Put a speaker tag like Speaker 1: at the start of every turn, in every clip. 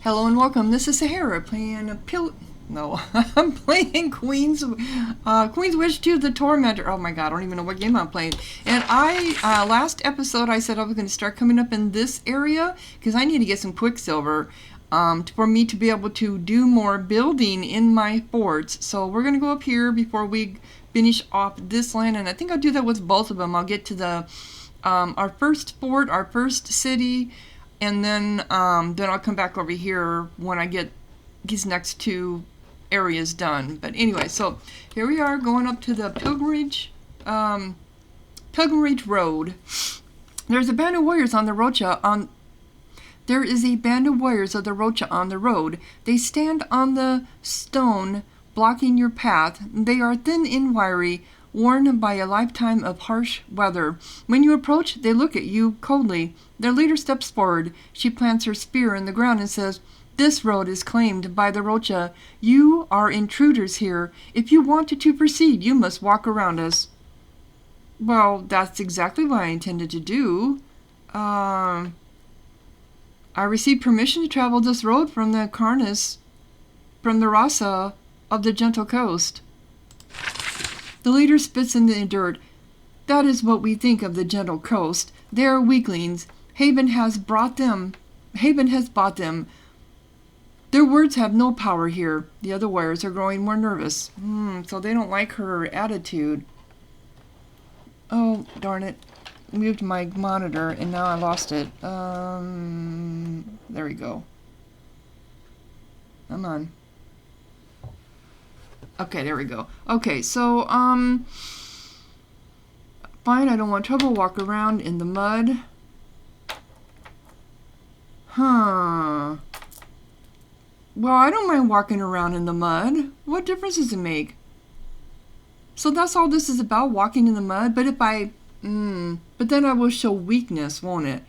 Speaker 1: Hello and welcome. This is Sahara playing a No, I'm playing Queen's Wish 2, the Tormentor. Oh my god, I don't even know what game I'm playing. And last episode I said I was going to start coming up in this area because I need to get some Quicksilver for me to be able to do more building in my forts. So we're going to go up here before we finish off this land, and I think I'll do that with both of them. I'll get to the our first fort, our first city, and then I'll come back over here when I get these next two areas done. But anyway, so here we are going up to the Pilgrimage Road. There's a band of warriors on the Rocha on. There is a band of warriors of the Rocha on the road. They stand on the stone, blocking your path. They are thin and wiry, worn by a lifetime of harsh weather. When you approach, they look at you coldly. Their leader steps forward. She plants her spear in the ground and says, "This road is claimed by the Rocha. You are intruders here. If you wanted to proceed, you must walk around us." Well, that's exactly what I intended to do. I received permission to travel this road from the Rasa of the Gentle Coast. The leader spits in the dirt. "That is what we think of the Gentle Coast. They are weaklings. Haven has bought them. Their words have no power here." The other warriors are growing more nervous. So they don't like her attitude. Oh, darn it. Moved my monitor and now I lost it. There we go. Come on. Okay, there we go. Okay, so, fine, I don't want trouble. Walk around in the mud. Well, I don't mind walking around in the mud. What difference does it make? So that's all this is about, walking in the mud? But but then I will show weakness, won't it?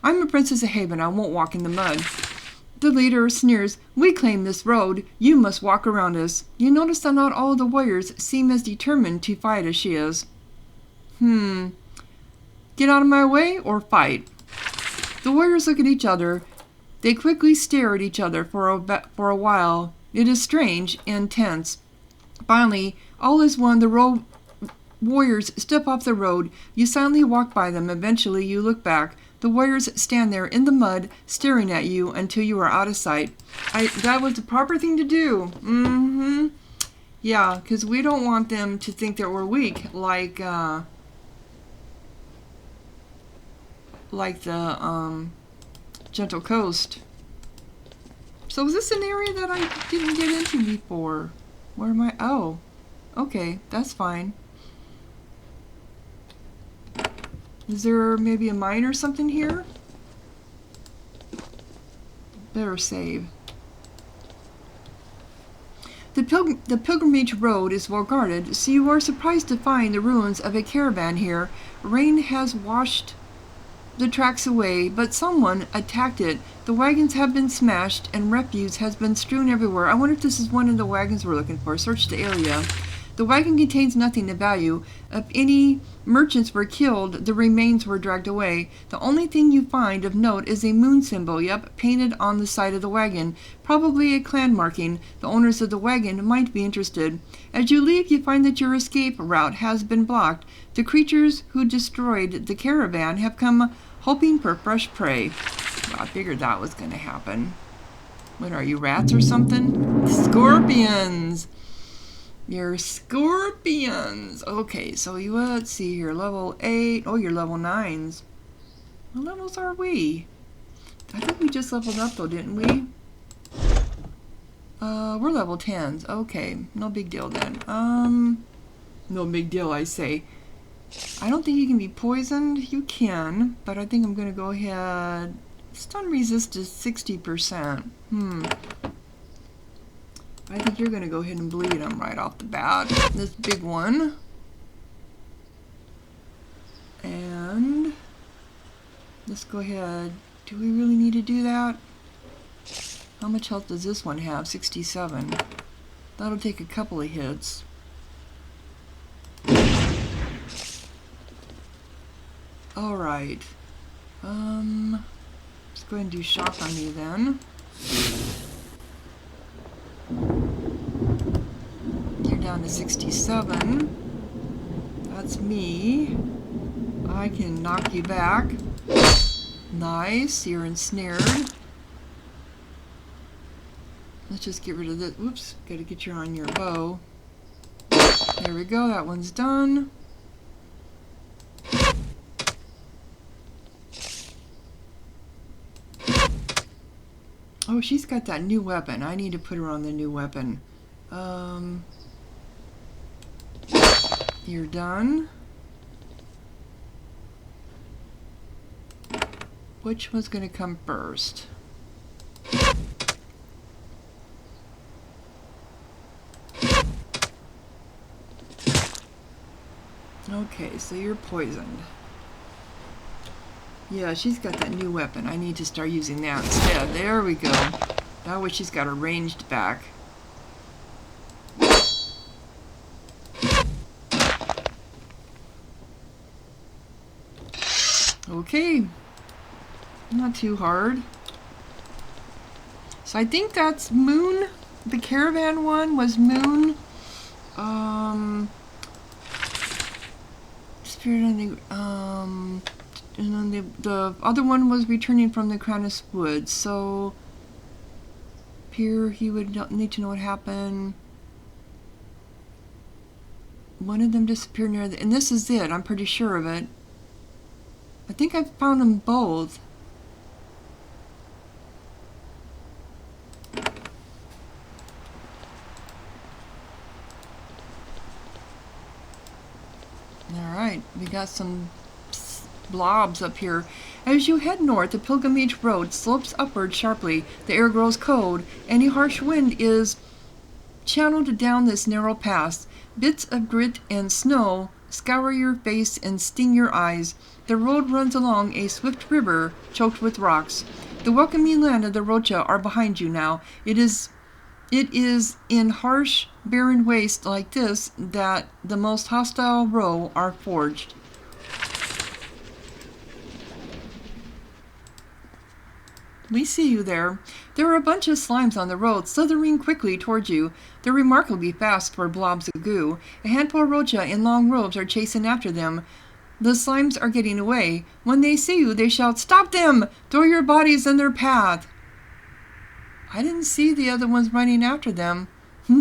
Speaker 1: I'm a princess of Haven. I won't walk in the mud. The leader sneers, "We claim this road. You must walk around us." You notice that not all of the warriors seem as determined to fight as she is. Get out of my way or fight? The warriors look at each other. They quickly stare at each other for a while. It is strange and tense. Finally, all is one. The warriors step off the road. You silently walk by them. Eventually, you look back. The warriors stand there in the mud, staring at you until you are out of sight. That was the proper thing to do. Yeah, because we don't want them to think that we're weak, like the Gentle Coast. So is this an area that I didn't get into before? Where am I? Oh, okay, that's fine. Is there maybe a mine or something here? Better save. The Pilgrimage Road is well guarded, so you are surprised to find the ruins of a caravan here. Rain has washed the tracks away, but someone attacked it. The wagons have been smashed and refuse has been strewn everywhere. I wonder if this is one of the wagons we're looking for. Search the area. The wagon contains nothing of value. If any merchants were killed, the remains were dragged away. The only thing you find of note is a moon symbol, painted on the side of the wagon. Probably a clan marking. The owners of the wagon might be interested. As you leave, you find that your escape route has been blocked. The creatures who destroyed the caravan have come hoping for fresh prey. Well, I figured that was going to happen. What are you, rats or something? Scorpions! You're scorpions! Okay, so let's see here. Level 8. Oh, you're level 9s. What levels are we? I think we just leveled up though, didn't we? We're level 10s. Okay, no big deal then. No big deal, I say. I don't think you can be poisoned. You can, but I think I'm going to go ahead. Stun resist is 60%. I think you're going to go ahead and bleed them right off the bat. This big one. And let's go ahead. Do we really need to do that? How much health does this one have? 67. That'll take a couple of hits. Alright. Let's go ahead and do shock on you then. You're down to 67. That's me. I can knock you back. Nice. You're ensnared. Let's just get rid of this. Whoops. Gotta get you on your bow. There we go. That one's done. Oh, she's got that new weapon. I need to put her on the new weapon. You're done. Which one's going to come first? Okay, so you're poisoned. Yeah, she's got that new weapon. I need to start using that instead. There we go. That way she's got her ranged back. Okay. Not too hard. So I think that's Moon. The caravan one was Moon. Spirit on the and then the other one was returning from the Cranus Woods. So here he would need to know what happened. One of them disappeared near the, and this is it. I'm pretty sure of it. I think I found them both. Alright, we got some blobs up here. As you head north, the pilgrimage road slopes upward sharply. The air grows cold. Any harsh wind is channeled down this narrow pass. Bits of grit and snow scour your face and sting your eyes. The road runs along a swift river choked with rocks. The welcoming land of the Rocha are behind you now. It is in harsh, barren waste like this that the most hostile row are forged. We see you there. There are a bunch of slimes on the road, slithering quickly towards you. They're remarkably fast for blobs of goo. A handful of Rocha in long robes are chasing after them. The slimes are getting away. When they see you, they shout, "Stop them! Throw your bodies in their path!" I didn't see the other ones running after them.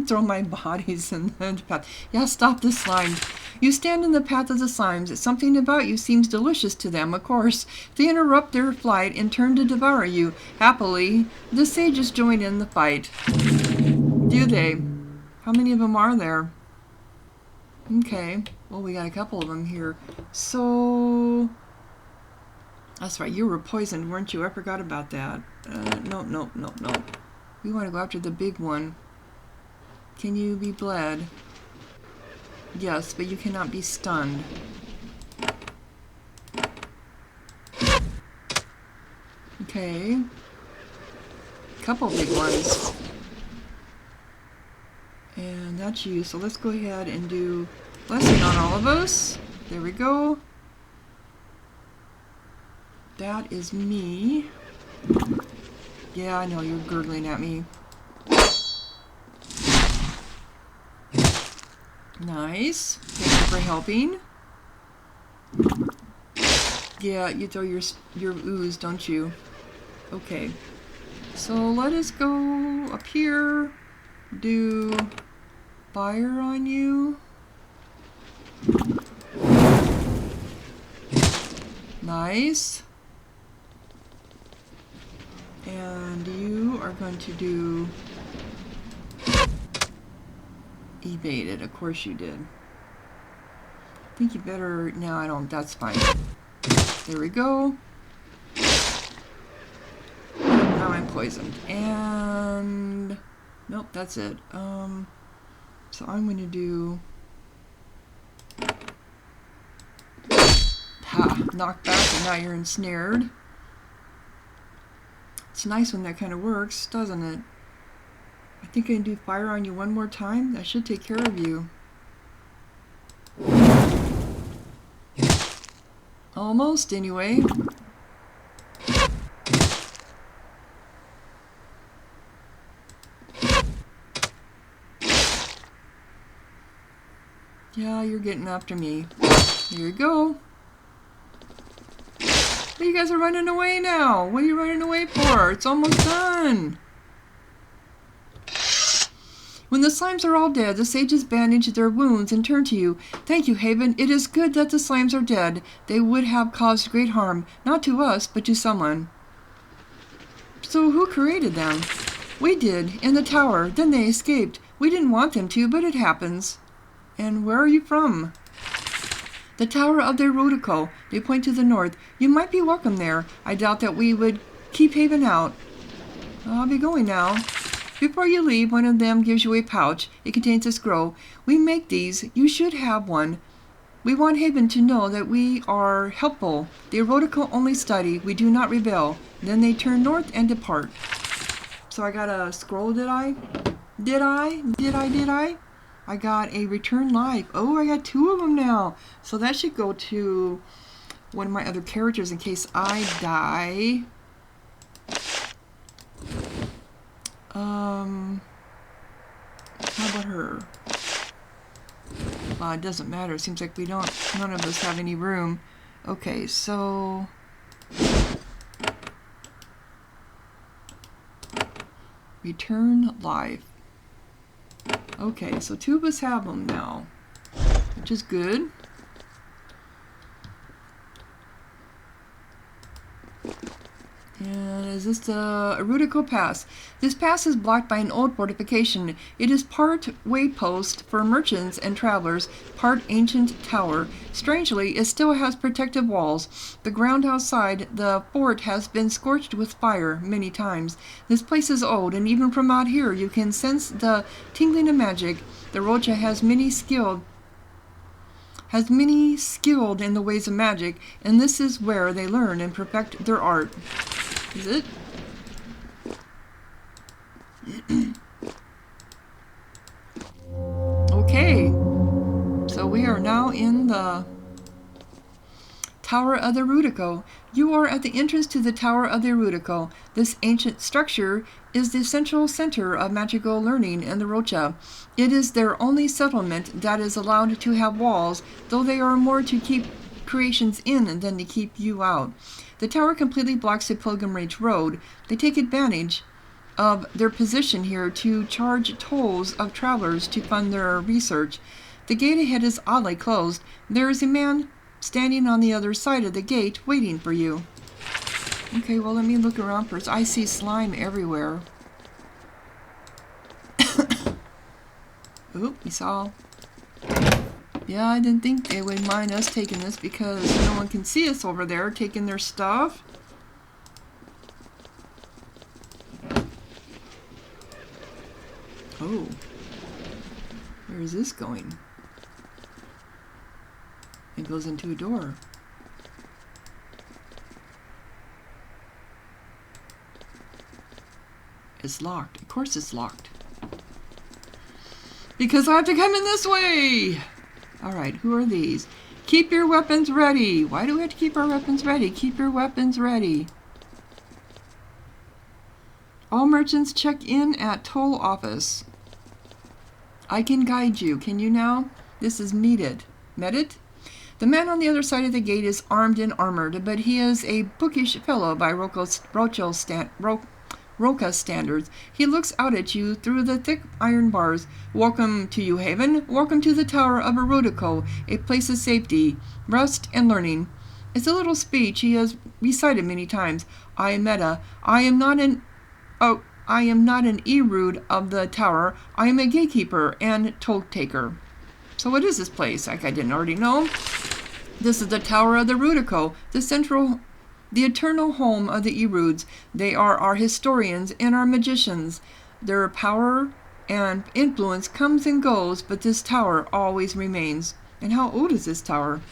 Speaker 1: Throw my bodies in the path. Yeah, stop the slime. You stand in the path of the slimes. Something about you seems delicious to them, of course. They interrupt their flight and turn to devour you. Happily, the sages join in the fight. Do they? How many of them are there? Okay. Well, we got a couple of them here. So... That's right, you were poisoned, weren't you? I forgot about that. No. We want to go after the big one. Can you be bled? Yes, but you cannot be stunned. Okay. Couple big ones. And that's you, so let's go ahead and do blessing on all of us. There we go. That is me. Yeah, I know, you're gurgling at me. Nice. Thank you for helping. Yeah, you throw your ooze, don't you? Okay. So let us go up here. Do fire on you. Nice. And you are going to do evaded. Of course you did. I think you better... No, I don't. That's fine. There we go. Now I'm poisoned. And... Nope, that's it. So I'm going to do... Ha! Knock back, and now you're ensnared. It's nice when that kind of works, doesn't it? I think I can do fire on you one more time. That should take care of you. Almost, anyway. Yeah, you're getting after me. Here you go. But you guys are running away now. What are you running away for? It's almost done. When the slimes are all dead, the sages bandage their wounds and turn to you. Thank you, Haven. It is good that the slimes are dead. They would have caused great harm, not to us, but to someone. So who created them? We did, in the tower. Then they escaped. We didn't want them to, but it happens. And where are you from? The Tower of the Erudico. They point to the north. You might be welcome there. I doubt that we would keep Haven out. I'll be going now. Before you leave, one of them gives you a pouch. It contains a scroll. We make these. You should have one. We want Haven to know that we are helpful. The Erudico only study. We do not rebel. Then they turn north and depart. So I got a scroll, did I? Did I? I got a return life. Oh, I got 2 of them now. So that should go to one of my other characters in case I die. How about her? Well, it doesn't matter. It seems like none of us have any room. Okay, so... Return life. Okay, so 2 of us have them now, which is good. And is this the Erudico Pass? This pass is blocked by an old fortification. It is part waypost for merchants and travelers, part ancient tower. Strangely, it still has protective walls. The ground outside the fort has been scorched with fire many times. This place is old, and even from out here you can sense the tingling of magic. The Rocha has many skilled in the ways of magic, and this is where they learn and perfect their art. Is it? Okay, so we are now in the Tower of the Erudico. You are at the entrance to the Tower of the Erudico. This ancient structure is the central center of magical learning in the Rocha. It is their only settlement that is allowed to have walls, though they are more to keep creations in than to keep you out. The tower completely blocks the Pilgrimage Road. They take advantage of their position here to charge tolls of travelers to fund their research. The gate ahead is oddly closed. There is a man standing on the other side of the gate waiting for you. Okay, well, let me look around first. I see slime everywhere. Oop, you saw. Yeah, I didn't think they would mind us taking this because no one can see us over there taking their stuff. Oh. Where is this going? It goes into a door. It's locked. Of course it's locked. Because I have to come in this way! Alright, who are these? Keep your weapons ready! Why do we have to keep our weapons ready? Keep your weapons ready. All merchants check in at toll office. I can guide you. Can you now? This is Medit. Medit? The man on the other side of the gate is armed and armored, but he is a bookish fellow by Roca standards. He looks out at you through the thick iron bars. Welcome to you, Haven. Welcome to the Tower of Erudico, a place of safety, rest, and learning. It's a little speech he has recited many times. I am Meta. I am not an Erud of the Tower. I am a gatekeeper and toll taker. So what is this place? Like I didn't already know. This is the Tower of the Erudico, the eternal home of the Eruds. They are our historians and our magicians. Their power and influence comes and goes, but this tower always remains. And how old is this tower?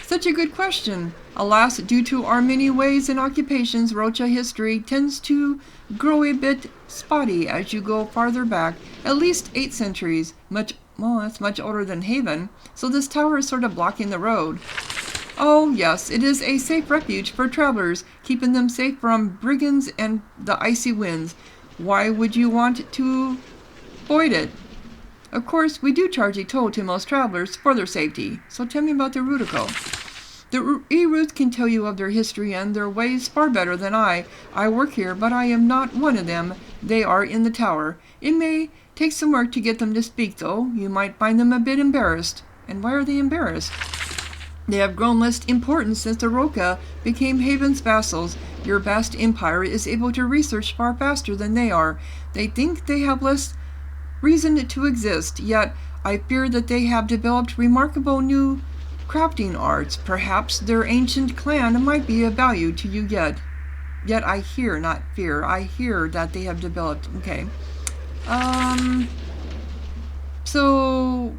Speaker 1: Such a good question. Alas, due to our many ways and occupations, Rocha history tends to grow a bit spotty as you go farther back, at least 8 centuries. That's much older than Haven, so this tower is sort of blocking the road. Oh, yes, it is a safe refuge for travelers, keeping them safe from brigands and the icy winds. Why would you want to avoid it? Of course, we do charge a toll to most travelers for their safety. So tell me about the Erudico. The Eruds can tell you of their history and their ways far better than I. I work here, but I am not one of them. They are in the tower. It may take some work to get them to speak, though. You might find them a bit embarrassed. And why are they embarrassed? They have grown less important since the Roca became Haven's vassals. Your vast empire is able to research far faster than they are. They think they have less reason to exist, yet I fear that they have developed remarkable new crafting arts. Perhaps their ancient clan might be of value to you yet. Yet I hear, not fear, I hear that they have developed. Okay. So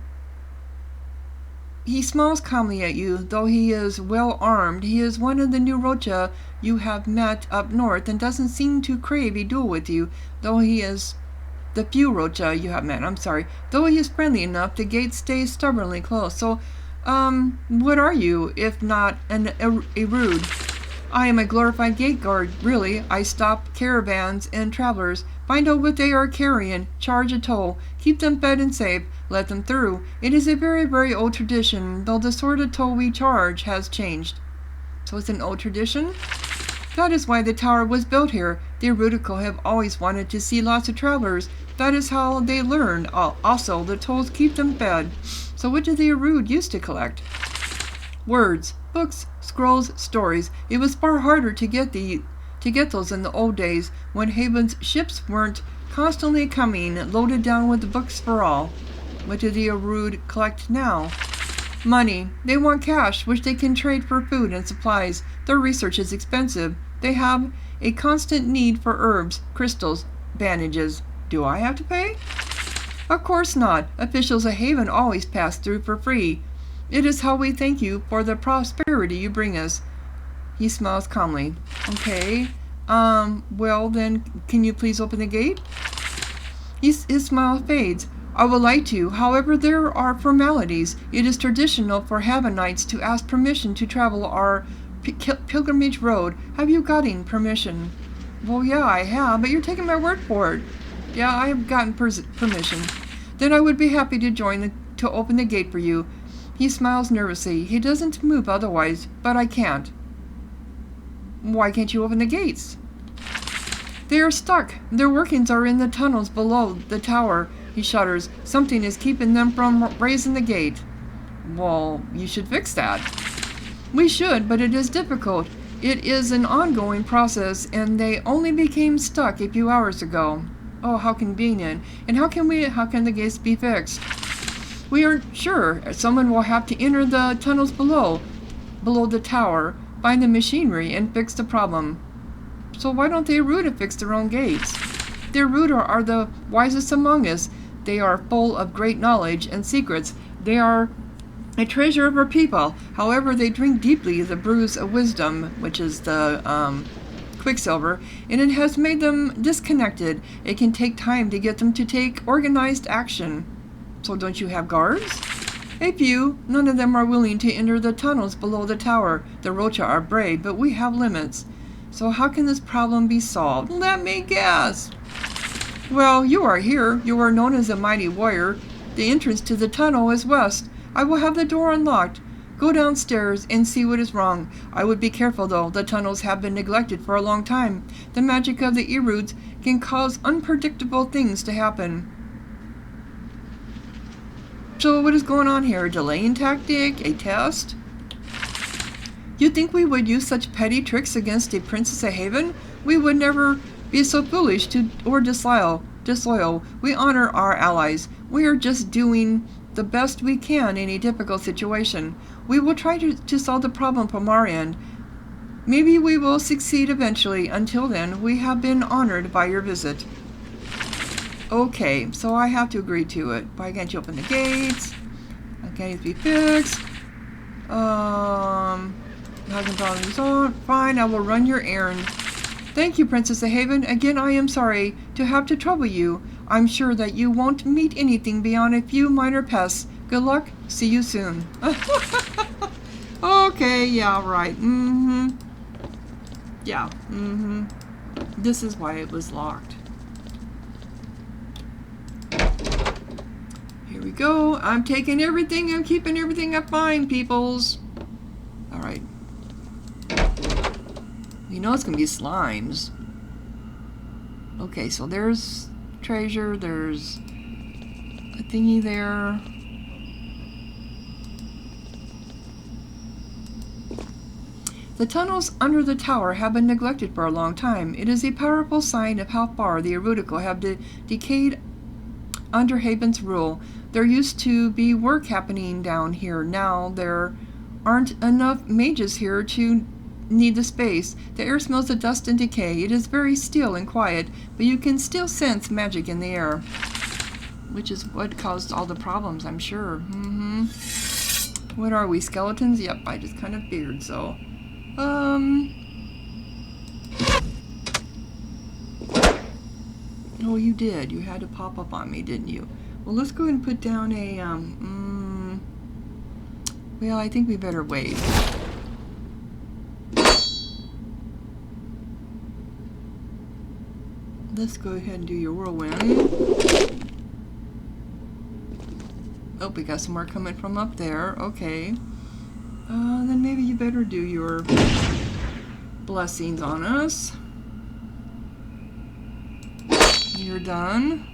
Speaker 1: he smiles calmly at you, though he is well armed. He is one of the new Rocha you have met up north and doesn't seem to crave a duel with you, though he is the few Rocha you have met. I'm sorry. Though he is friendly enough, the gate stays stubbornly closed. So, what are you, if not a rude? I am a glorified gate guard, really. I stop caravans and travelers, find out what they are carrying, charge a toll, keep them fed and safe, let them through. It is a very, very old tradition, though the sort of toll we charge has changed. So it's an old tradition? That is why the tower was built here. The Erudico have always wanted to see lots of travelers. That is how they learn. Also, the tolls keep them fed. So what did the Erud used to collect? Words, books, scrolls, stories. It was far harder to get those in the old days, when Haven's ships weren't constantly coming, loaded down with books for all. What do the Erud collect now? Money. They want cash, which they can trade for food and supplies. Their research is expensive. They have a constant need for herbs, crystals, bandages. Do I have to pay? Of course not. Officials of Haven always pass through for free. It is how we thank you for the prosperity you bring us. He smiles calmly. Okay. Well then, can you please open the gate? His smile fades. I would like to. However, there are formalities. It is traditional for Havenites to ask permission to travel our pilgrimage road. Have you gotten permission? Well, yeah, I have, but you're taking my word for it. Yeah, I have gotten permission. Then I would be happy to to open the gate for you. He smiles nervously. He doesn't move otherwise, but I can't. Why can't you open the gates? They are stuck. Their workings are in the tunnels below the tower. He shudders. Something is keeping them from raising the gate. Well, you should fix that. We should, but it is difficult. It is an ongoing process, and they only became stuck a few hours ago. Oh, how convenient. And how can the gates be fixed? We aren't sure. Someone will have to enter the tunnels below the tower, find the machinery, and fix the problem. So why don't the Eruda fix their own gates? The Eruda are the wisest among us. They are full of great knowledge and secrets. They are a treasure of our people. However, they drink deeply the brews of wisdom, which is the quicksilver, and it has made them disconnected. It can take time to get them to take organized action. So don't you have guards? A few. None of them are willing to enter the tunnels below the tower. The Rocha are brave, but we have limits. So how can this problem be solved? Let me guess. Well, you are here. You are known as a mighty warrior. The entrance to the tunnel is west. I will have the door unlocked. Go downstairs and see what is wrong. I would be careful, though. The tunnels have been neglected for a long time. The magic of the Eruds can cause unpredictable things to happen. So what is going on here? A delaying tactic? A test? You think we would use such petty tricks against a princess of Haven? We would never be so foolish or disloyal. We honor our allies. We are just doing the best we can in a difficult situation. We will try to solve the problem from our end. Maybe we will succeed eventually. Until then, we have been honored by your visit. Okay, so I have to agree to it. Why can't you open the gates? Okay, needs to be fixed. Having problems resolved. Fine, I will run your errand. Thank you, Princess of Haven. Again, I am sorry to have to trouble you. I'm sure that you won't meet anything beyond a few minor pests. Good luck. See you soon. Okay, yeah, right. Yeah, This is why it was locked. Here we go. I'm taking everything. I'm keeping everything up fine, peoples. Alright. You know it's going to be slimes. Okay, so there's treasure. There's a thingy there. The tunnels under the tower have been neglected for a long time. It is a powerful sign of how far the Erudico have decayed under Haven's rule. There used to be work happening down here. Now there aren't enough mages here to need the space. The air smells of dust and decay. It is very still and quiet, but you can still sense magic in the air. Which is what caused all the problems, I'm sure. What are we, skeletons? Yep, I just kind of figured so. Oh, you did. You had to pop up on me, didn't you? Well, let's go ahead and put down a, well, I think we better wait. Let's go ahead and do your whirlwind. Oh, we got some more coming from up there. Okay. Then maybe you better do your blessings on us. You're done.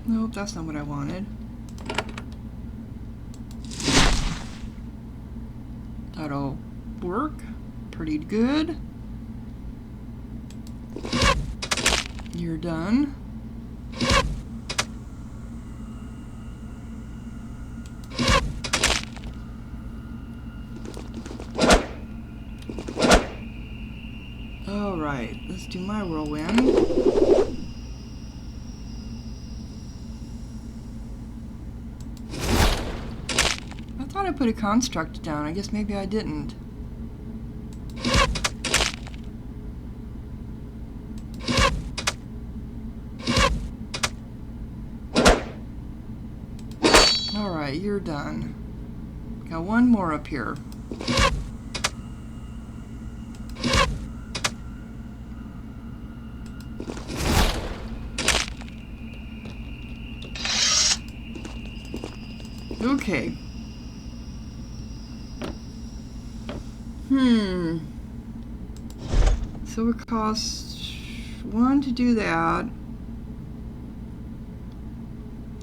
Speaker 1: Nope, that's not what I wanted. That'll work pretty good. You're done. All right, let's do my whirlwind. I thought I put a construct down. I guess maybe I didn't. Alright, you're done. Got one more up here. Okay. So it costs 1 to do that.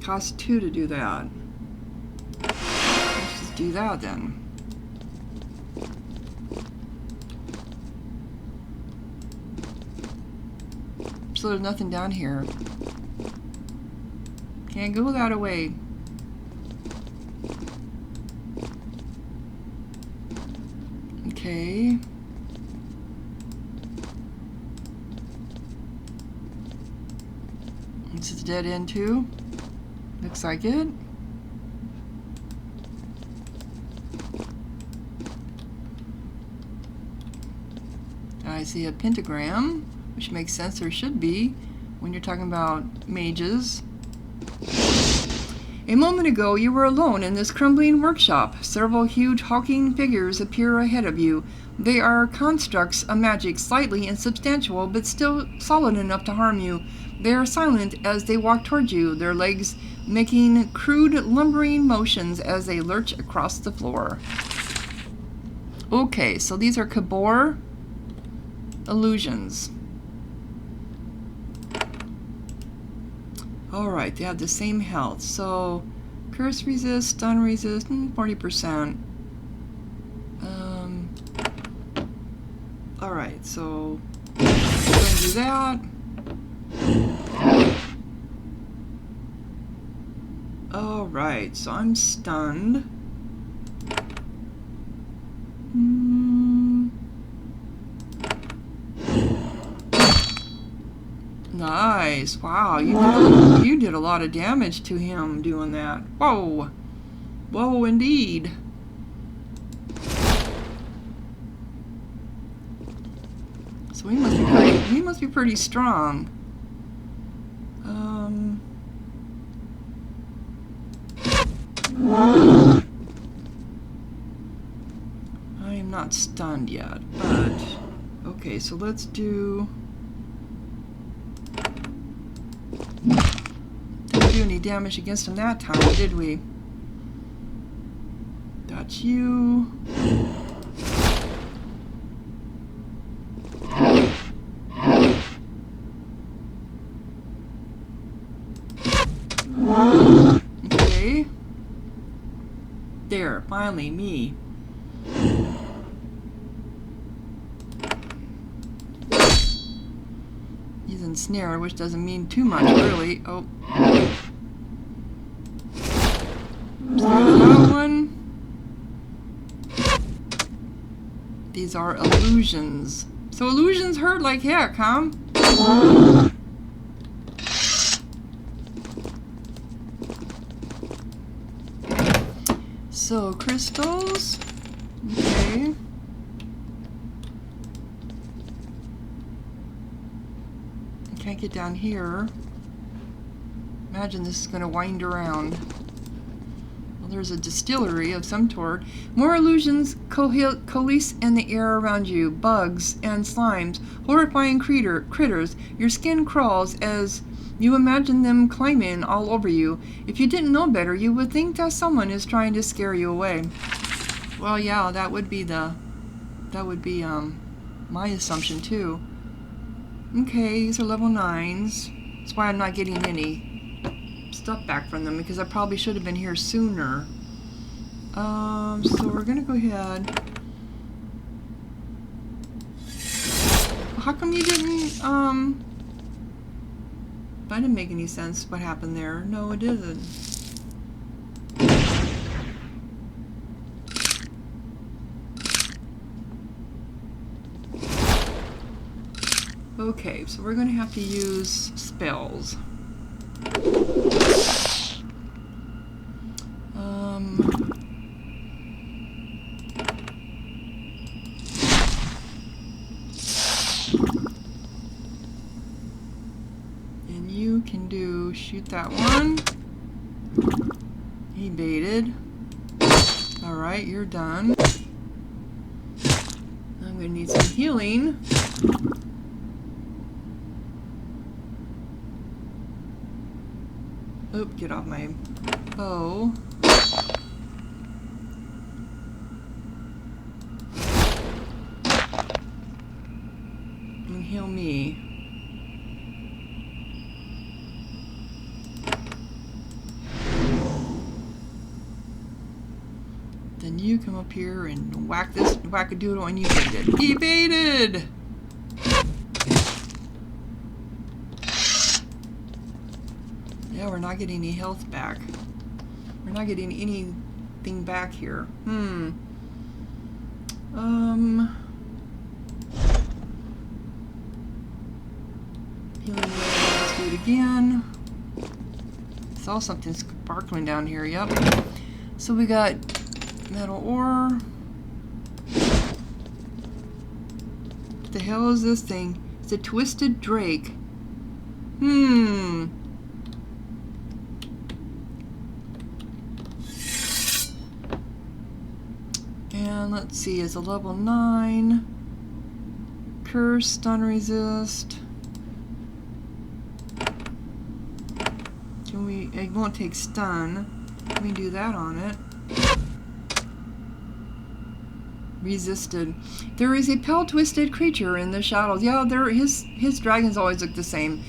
Speaker 1: Costs 2 to do that. Let's just do that then. So there's nothing down here. Can't go that way. Okay. This is a dead end too. Looks like it. I see a pentagram, which makes sense. There should be when you're talking about mages. A moment ago, you were alone in this crumbling workshop. Several huge hulking figures appear ahead of you. They are constructs of magic, slightly insubstantial, but still solid enough to harm you. They are silent as they walk towards you, their legs making crude, lumbering motions as they lurch across the floor. Okay, so these are Kabor illusions. Alright, they have the same health. So, curse resist, stun resist, 40%. Alright, so I'm going to do that. Alright, so I'm stunned. Nice. Wow, you did a lot of damage to him doing that. Whoa. Whoa, indeed. So he must be pretty strong. not stunned yet, but okay, so let's do. Didn't do any damage against him that time, did we? That's you. Okay. There, finally, me. He's ensnared, which doesn't mean too much, really. Oh. That one. These are illusions. So illusions hurt like heck, huh? So, crystals. Okay. I can't get down here. Imagine this is going to wind around. Well, there's a distillery of some sort. More illusions coalesce in the air around you. Bugs and slimes. Horrifying critters. Your skin crawls as you imagine them climbing all over you. If you didn't know better, you would think that someone is trying to scare you away. Well, yeah, that would be my assumption too. Okay, these are level 9s. That's why I'm not getting any stuff back from them, because I probably should have been here sooner. So we're gonna go ahead. How come you didn't, that didn't make any sense what happened there. No, it isn't. Okay, so we're going to have to use spells. And you can shoot that one. He baited. Alright, you're done. I'm going to need some healing. Oop, get off my bow. And heal me. Then you come up here and whack this whack-a-doodle, and you baited. He baited! Yeah, we're not getting any health back. We're not getting anything back here. Healing wave, let's do it again. Saw something sparkling down here, yep. So we got metal ore. What the hell is this thing? It's a twisted drake. And let's see, it's a level 9. Curse, stun resist. Can we, it won't take stun. Can we do that on it? Resisted. There is a pale twisted creature in the shadows. Yeah, his dragons always look the same.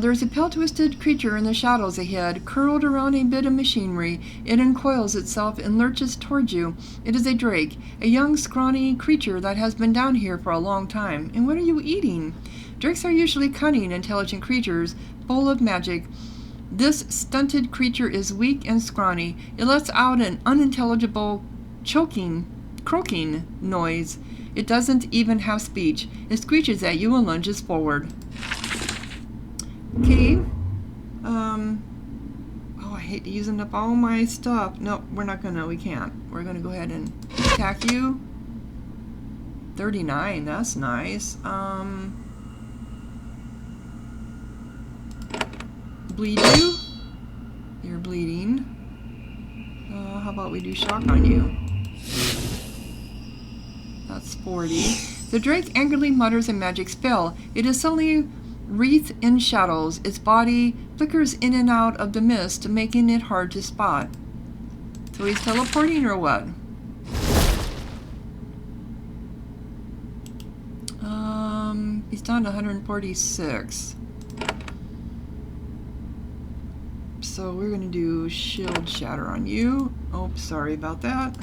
Speaker 1: There is a pale twisted creature in the shadows ahead, curled around a bit of machinery. It uncoils itself and lurches towards you. It is a drake, a young scrawny creature that has been down here for a long time. And what are you eating? Drakes are usually cunning, intelligent creatures, full of magic. This stunted creature is weak and scrawny. It lets out an unintelligible croaking noise. It doesn't even have speech. It screeches at you and lunges forward. Okay. Oh, I hate using up all my stuff. No, we're not gonna. We can't. We're gonna go ahead and attack you. 39. That's nice. Bleed you. You're bleeding. How about we do shock on you? That's 40. The drake angrily mutters a magic spell. It is suddenly wreathed in shadows. Its body flickers in and out of the mist, making it hard to spot. So he's teleporting or what? He's down to 146. So we're going to do shield shatter on you. Oh, sorry about that.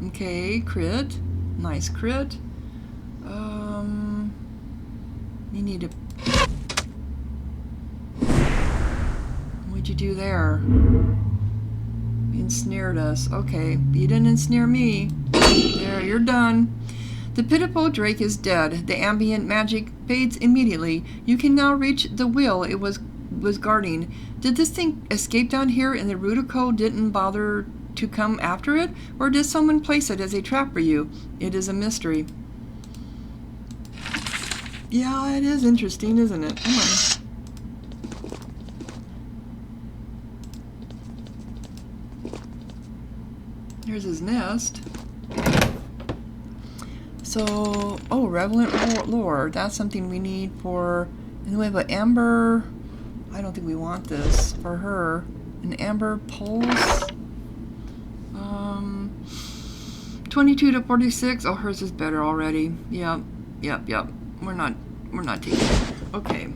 Speaker 1: Okay, crit. Nice crit. You need to... What'd you do there? You ensnared us. Okay, you didn't ensnare me. There, you're done. The pitiful drake is dead. The ambient magic fades immediately. You can now reach the wheel it was guarding. Did this thing escape down here and the Erudico didn't bother to come after it? Or did someone place it as a trap for you? It is a mystery. Yeah, it is interesting, isn't it? Come on. Here's his nest. So, oh, Relevant Lore. That's something we need for... And we have an Amber... I don't think we want this for her. An Amber Pulse. 22 to 46. Oh, hers is better already. Yep. We're not taking it. Okay.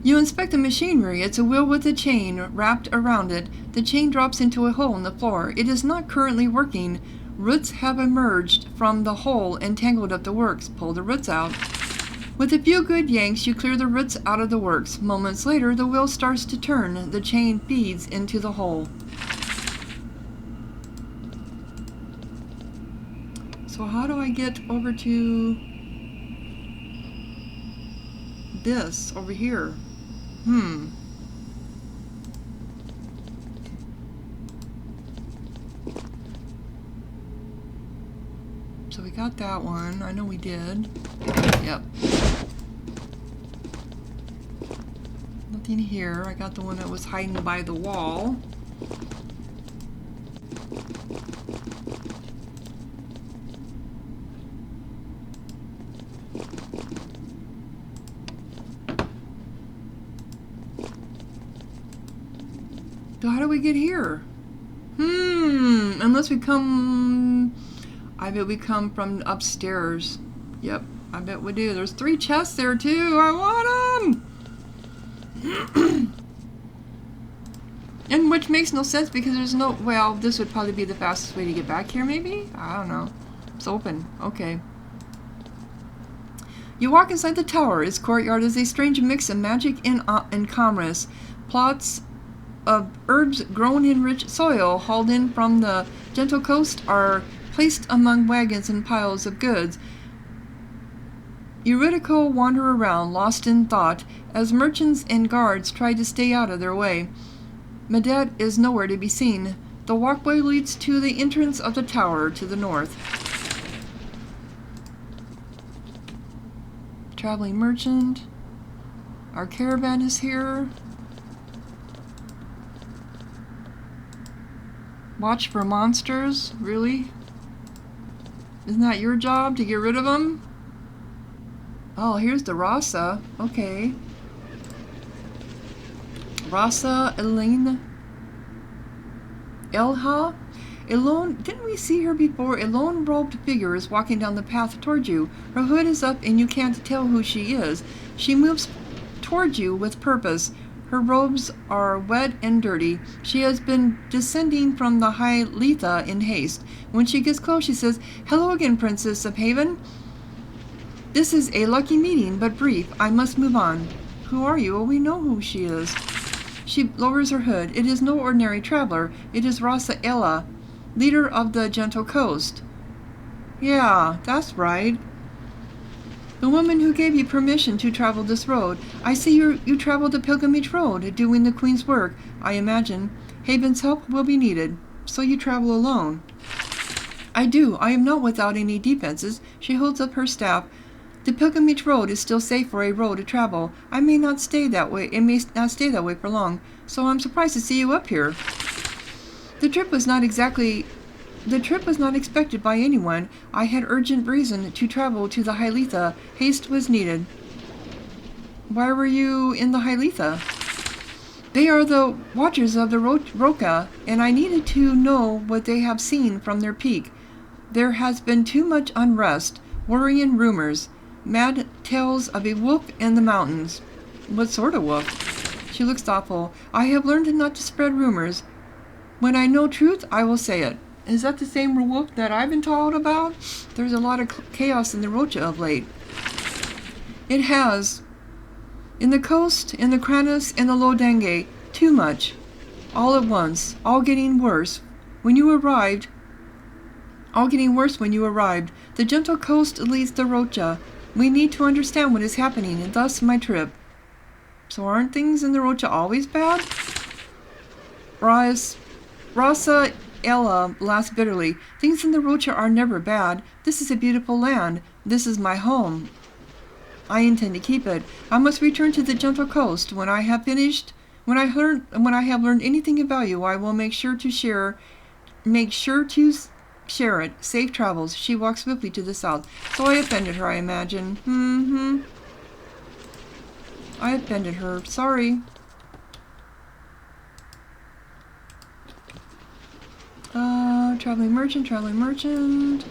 Speaker 1: You inspect the machinery. It's a wheel with a chain wrapped around it. The chain drops into a hole in the floor. It is not currently working. Roots have emerged from the hole and tangled up the works. Pull the roots out. With a few good yanks, you clear the roots out of the works. Moments later, the wheel starts to turn. The chain feeds into the hole. So how do I get over to this over here? So we got that one. I know we did. Yep. Nothing here. I got the one that was hiding by the wall. So how do we get here? Unless we come... I bet we come from upstairs. Yep, I bet we do. There's 3 chests there too. I want them! And which makes no sense because there's no... Well, this would probably be the fastest way to get back here, maybe? I don't know. It's open. Okay. You walk inside the tower. Its courtyard is a strange mix of magic and commerce. Plots of herbs grown in rich soil hauled in from the gentle coast are placed among wagons and piles of goods. Erudico wander around, lost in thought, as merchants and guards try to stay out of their way. Medit is nowhere to be seen. The walkway leads to the entrance of the tower to the north. Traveling merchant. Our caravan is here. Watch for monsters? Really? Isn't that your job to get rid of them? Oh, here's the Rasa. Okay. Rasa Elaine Elha? Didn't we see her before? A lone-robed figure is walking down the path toward you. Her hood is up and you can't tell who she is. She moves toward you with purpose. Her robes are wet and dirty. She has been descending from the high Letha in haste. When she gets close, she says, "Hello again, Princess of Haven. This is a lucky meeting, but brief. I must move on." Who are you? Oh, we know who she is. She lowers her hood. It is no ordinary traveler. It is Rasa Ella, leader of the Gentle Coast. Yeah, that's right. The woman who gave you permission to travel this road. I see you travel the pilgrimage road, doing the Queen's work, I imagine. Haven's help will be needed. So you travel alone. I do. I am not without any defenses. She holds up her staff. The pilgrimage road is still safe for a road to travel. I may not stay that way. It may not stay that way for long. So I'm surprised to see you up here. The trip was not expected by anyone. I had urgent reason to travel to the Hyletha. Haste was needed. Why were you in the Hyletha? They are the watchers of the Roca, and I needed to know what they have seen from their peak. There has been too much unrest, worrying rumors, mad tales of a wolf in the mountains. What sort of wolf? She looks thoughtful. I have learned not to spread rumors. When I know truth, I will say it. Is that the same wolf that I've been told about? There's a lot of chaos in the Rocha of late. It has. In the coast, in the Kranis, in the Lodengue. Too much. All at once. All getting worse. All getting worse when you arrived. The gentle coast leads the Rocha. We need to understand what is happening, and thus my trip. So aren't things in the Rocha always bad? Rasa Ella laughs bitterly. Things in the Rocha are never bad. This is a beautiful land. This is my home. I intend to keep it. I must return to the gentle coast. When I have learned anything of value, I will make sure to share it. Safe travels. She walks swiftly to the south. So I offended her, I imagine. I offended her. Sorry. Traveling merchant.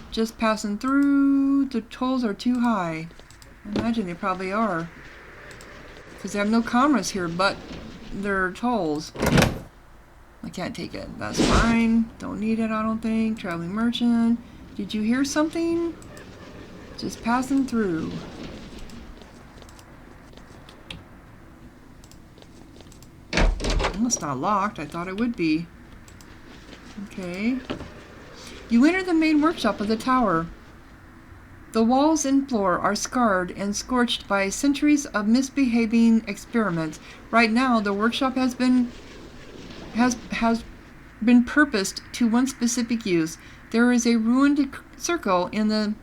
Speaker 1: Just passing through. The tolls are too high. I imagine they probably are. Because they have no commerce here but their tolls. I can't take it. That's fine. Don't need it, I don't think. Traveling merchant. Did you hear something? Just passing through. It's not locked. I thought it would be. Okay. You enter the main workshop of the tower. The walls and floor are scarred and scorched by centuries of misbehaving experiments. Right now, the workshop has been purposed to one specific use. There is a ruined circle in the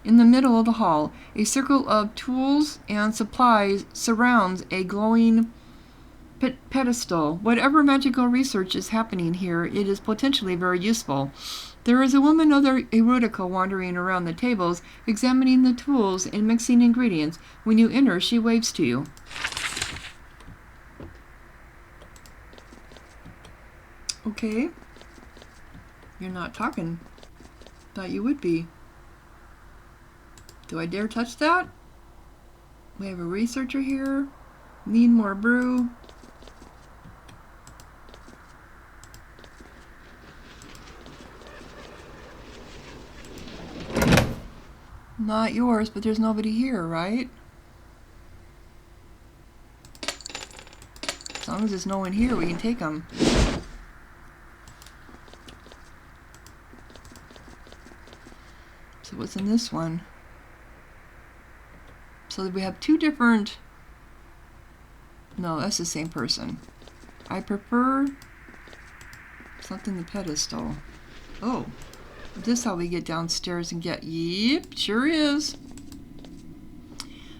Speaker 1: middle of the hall. A circle of tools and supplies surrounds a glowing pedestal. Whatever magical research is happening here, it is potentially very useful. There is a woman of the Erudico wandering around the tables, examining the tools and mixing ingredients. When you enter, she waves to you. Okay. You're not talking. Thought you would be. Do I dare touch that? We have a researcher here. Need more brew. Not yours, but there's nobody here, right? As long as there's no one here, we can take them. So what's in this one? So we have two different... No, that's the same person. I prefer something the pedestal. Oh. Is this how we get downstairs and get... Yep, sure is.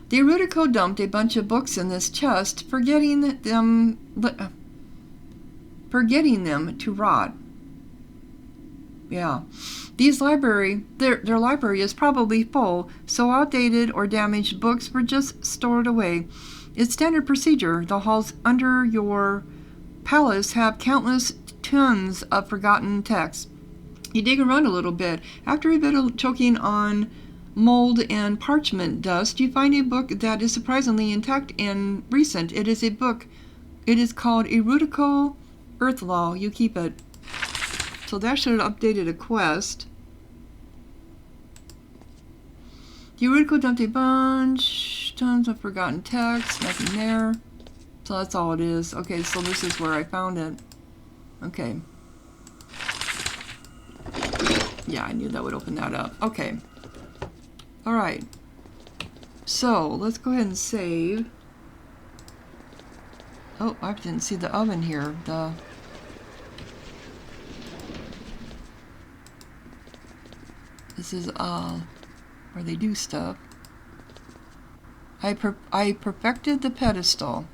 Speaker 1: The Erudico dumped a bunch of books in this chest, forgetting them to rot. Yeah. Their library is probably full, so outdated or damaged books were just stored away. It's standard procedure. The halls under your palace have countless tons of forgotten texts. You dig around a little bit. After a bit of choking on mold and parchment dust, you find a book that is surprisingly intact and recent. It is called Erudico Earth Law. You keep it. So that should have updated a quest. Erudico dumped a bunch, tons of forgotten texts, nothing there. So that's all it is. Okay, so this is where I found it. Okay. Yeah, I knew that would open that up. Okay. Alright. So, let's go ahead and save. Oh, I didn't see the oven here. This is, where they do stuff. I perfected the pedestal.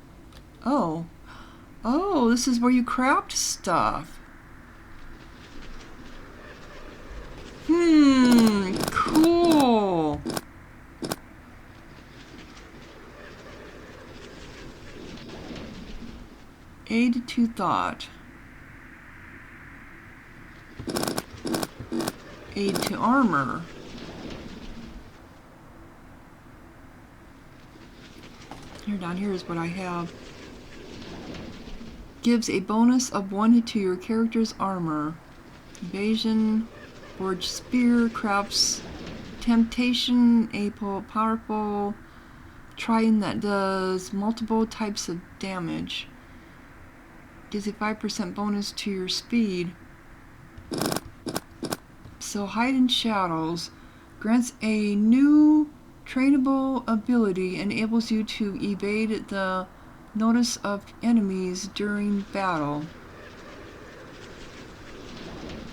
Speaker 1: Oh. Oh, this is where you craft stuff. Cool. Aid to thought. Aid to armor. Here, down here is what I have. Gives a bonus of 1 to your character's armor. Evasion, forged spear, crafts, temptation, a powerful trident that does multiple types of damage. Gives a 5% bonus to your speed. So hide in shadows. Grants a new trainable ability. Enables you to evade the notice of enemies during battle.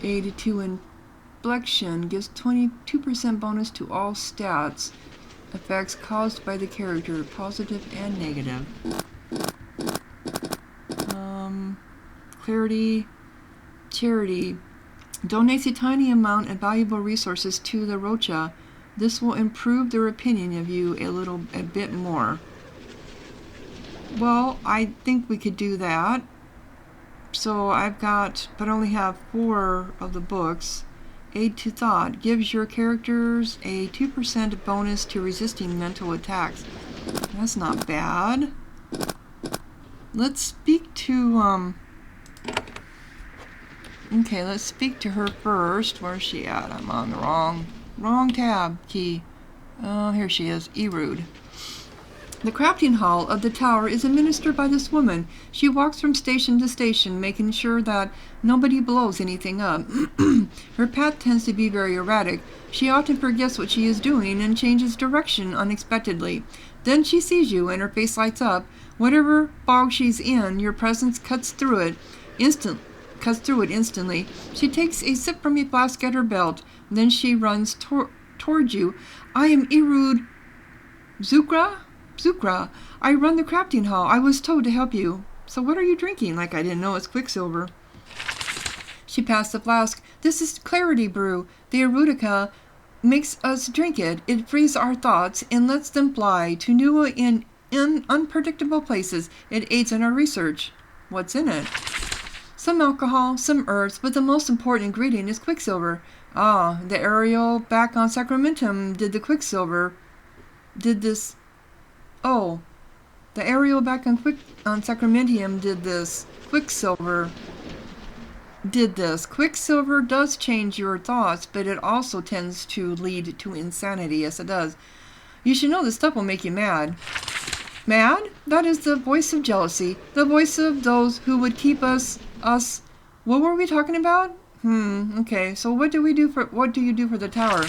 Speaker 1: Aid to inflection. Gives 22% bonus to all stats. Effects caused by the character. Positive and negative. Clarity. Charity. Donates a tiny amount of valuable resources to the Rocha. This will improve their opinion of you a bit more. Well, I think we could do that. So I've got, but I only have 4 of the books. Aid to thought. Gives your characters a 2% bonus to resisting mental attacks. That's not bad. Let's speak to, okay, let's speak to her first. Where's she at? I'm on the wrong tab key. Oh, here she is. Erud. The crafting hall of the tower is administered by this woman. She walks from station to station, making sure that nobody blows anything up. Her path tends to be very erratic. She often forgets what she is doing and changes direction unexpectedly. Then she sees you and her face lights up. Whatever fog she's in, your presence cuts through it instantly. She takes a sip from a flask at her belt. Then she runs toward you. I am Erud Zukra? I run the crafting hall. I was told to help you. So what are you drinking? Like I didn't know it's Quicksilver. She passed the flask. This is clarity brew. The Erudica makes us drink it. It frees our thoughts and lets them fly to new and unpredictable places. It aids in our research. What's in it? Some alcohol, some herbs, but the most important ingredient is Quicksilver. Ah, the Ariel back on Sacramentum did the Quicksilver. Did this... Oh, the Ariel back on Sacramentium did this. Quicksilver did this. Quicksilver does change your thoughts, but it also tends to lead to insanity. Yes, it does. You should know this stuff will make you mad. Mad? That is the voice of jealousy. The voice of those who would keep us... What were we talking about? Okay. So what do you do for the tower?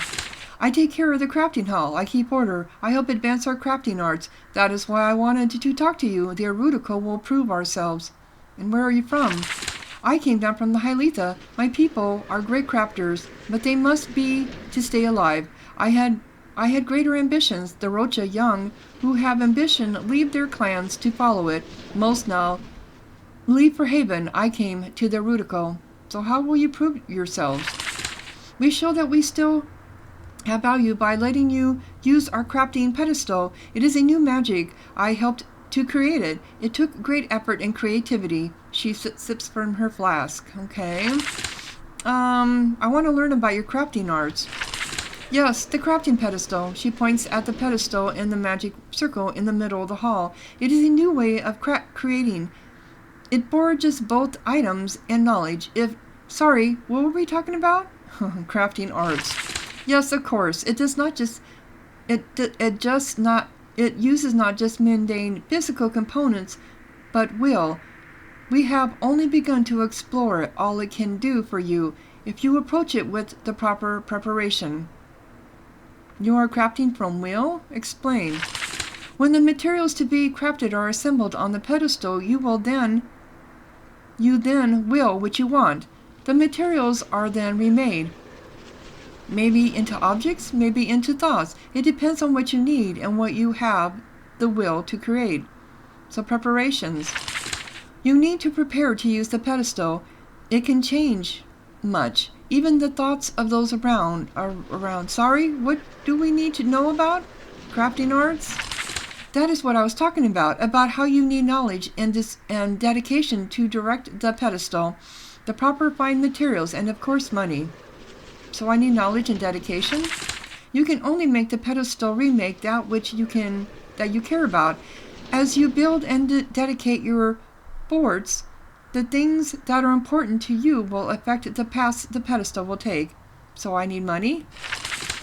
Speaker 1: I take care of the crafting hall. I keep order. I help advance our crafting arts. That is why I wanted to talk to you. The Erudico will prove ourselves. And where are you from? I came down from the Hyletha. My people are great crafters, but they must be to stay alive. I had greater ambitions. The Rocha young, who have ambition, leave their clans to follow it. Most now leave for Haven. I came to the Erudico. So how will you prove yourselves? We show that we still have value by letting you use our crafting pedestal. It is a new magic. I helped to create it. It took great effort and creativity. She sips from her flask. Okay. I want to learn about your crafting arts. Yes, the crafting pedestal. She points at the pedestal in the magic circle in the middle of the hall. It is a new way of creating. It forges both items and knowledge. Sorry, what were we talking about? Crafting arts. Yes, of course. It does not just... It uses not just mundane physical components, but will. We have only begun to explore all it can do for you if you approach it with the proper preparation. You are crafting from will? Explain. When the materials to be crafted are assembled on the pedestal, you then will what you want. The materials are then remade. Maybe into objects, maybe into thoughts. It depends on what you need and what you have the will to create. So preparations. You need to prepare to use the pedestal. It can change much. Even the thoughts of those around are around. Sorry, what do we need to know about? Crafting arts? That is what I was talking about how you need knowledge and dedication to direct the pedestal, the proper fine materials, and of course money. So I need knowledge and dedication? You can only make the pedestal remake that you care about. As you build and dedicate your forts, the things that are important to you will affect the path the pedestal will take. So I need money?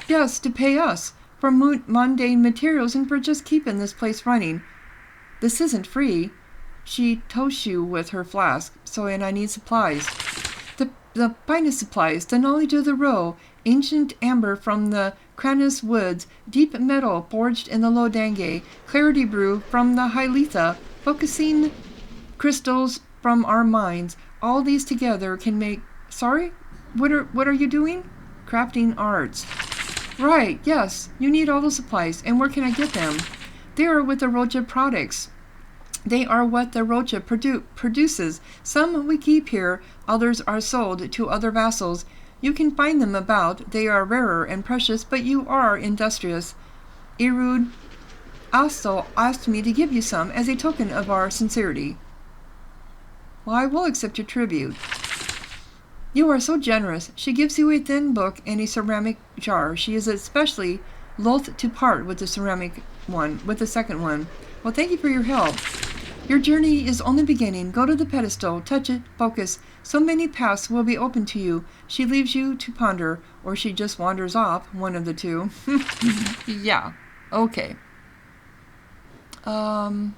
Speaker 1: Yes, to pay us for mundane materials and for just keeping this place running. This isn't free. She toasts you with her flask, and I need supplies. The finest supplies, the knowledge of the roe, ancient amber from the Cranus woods, deep metal forged in the Lodange, clarity brew from the Hyletha, focusing crystals from our mines. All these together can make... Sorry? What are you doing? Crafting arts. Right, yes. You need all the supplies. And where can I get them? They are with the Roja products. They are what the Roja produces. Some we keep here, others are sold to other vassals. You can find them about. They are rarer and precious, but you are industrious. Erud also asked me to give you some as a token of our sincerity. Well, I will accept your tribute. You are so generous. She gives you a thin book and a ceramic jar. She is especially loath to part with the second one. Well, thank you for your help. Your journey is only beginning. Go to the pedestal, touch it, focus. So many paths will be open to you. She leaves you to ponder, or she just wanders off, one of the two. Yeah, okay. So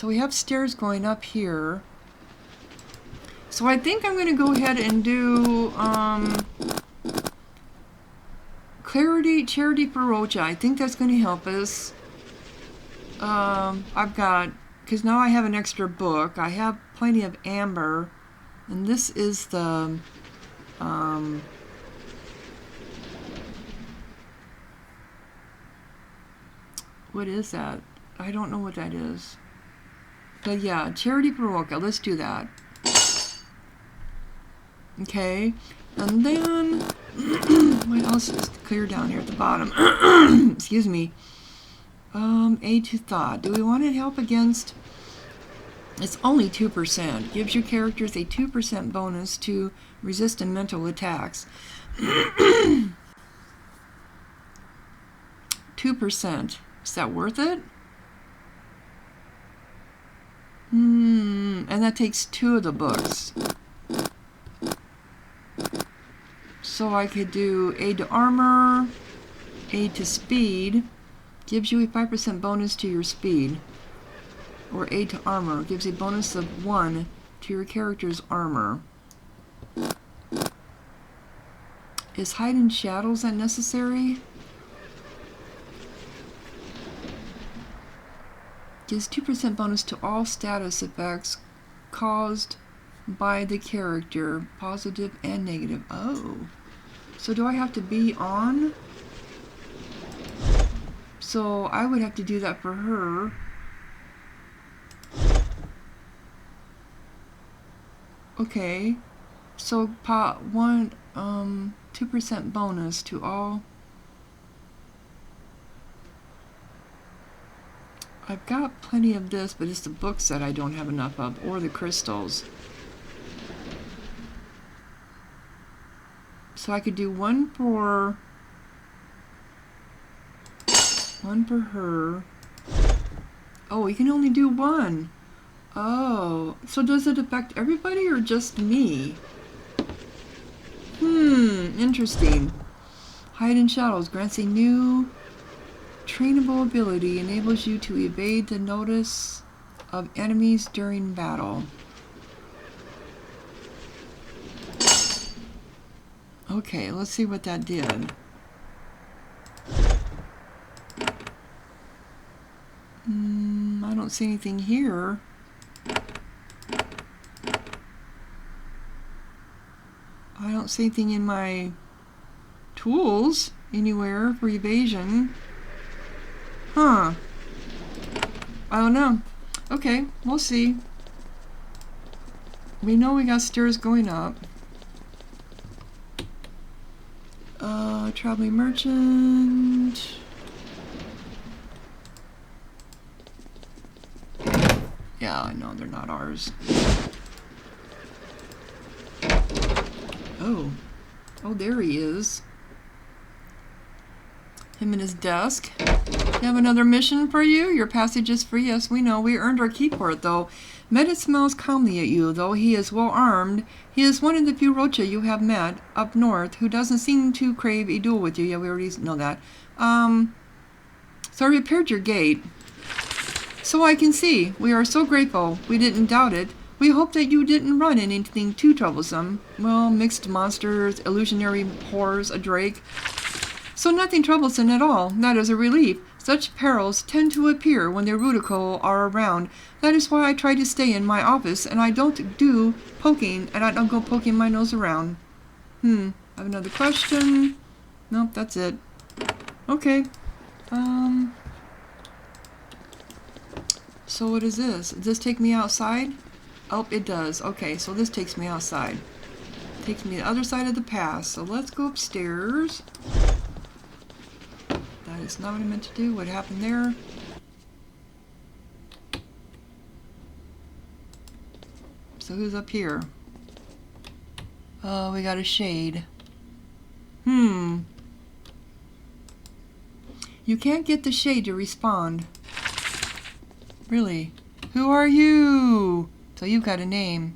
Speaker 1: we have stairs going up here. So I think I'm going to go ahead and do Charity for Roja. I think that's going to help us. I've got, because now I have an extra book. I have plenty of amber, and this is the what is that? I don't know what that is. But yeah, Charity for Roja. Let's do that. Okay, and then what else is clear down here at the bottom? Excuse me. Aid to thought. Do we want to help against? It's only 2%. Gives your characters a 2% bonus to resist and mental attacks. 2%. Is that worth it? And that takes 2 of the books. So I could do aid to armor, aid to speed. Gives you a 5% bonus to your speed. Or aid to armor. Gives a bonus of 1 to your character's armor. Is hide in shadows unnecessary? Gives 2% bonus to all status effects caused by the character. Positive and negative. Oh. So do I have to be on? So I would have to do that for her. Okay. So 2% bonus to all. I've got plenty of this, but it's the books that I don't have enough of, or the crystals. So I could do one for her. Oh, you can only do one. Oh, so does it affect everybody or just me? Interesting. Hide in shadows grants a new trainable ability, enables you to evade the notice of enemies during battle. Okay, let's see what that did. I don't see anything here. I don't see anything in my tools anywhere for evasion. Huh. I don't know. Okay, we'll see. We know we got stairs going up. Traveling merchant. Yeah, I know they're not ours. Oh. Oh, there he is. Him and his desk. We have another mission for you. Your passage is free. Yes, we know. We earned our keep for it, though. Medit smiles calmly at you, though he is well armed. He is one of the few Rocha you have met up north who doesn't seem to crave a duel with you. Yeah, we already know that. So I repaired your gate. So I can see. We are so grateful. We didn't doubt it. We hope that you didn't run into anything too troublesome. Well, mixed monsters, illusionary horrors, a drake. So nothing troublesome at all. That is a relief. Such perils tend to appear when the Erudico are around. That is why I try to stay in my office, and I don't do poking, and I don't go poking my nose around. I have another question. Nope, that's it. Okay. So what is this? Does this take me outside? Oh, it does. Okay, so this takes me outside. Takes me to the other side of the pass. So let's go upstairs. That is not what I meant to do. What happened there? So who's up here? Oh, we got a shade. You can't get the shade to respond. Really? Who are you? So you've got a name.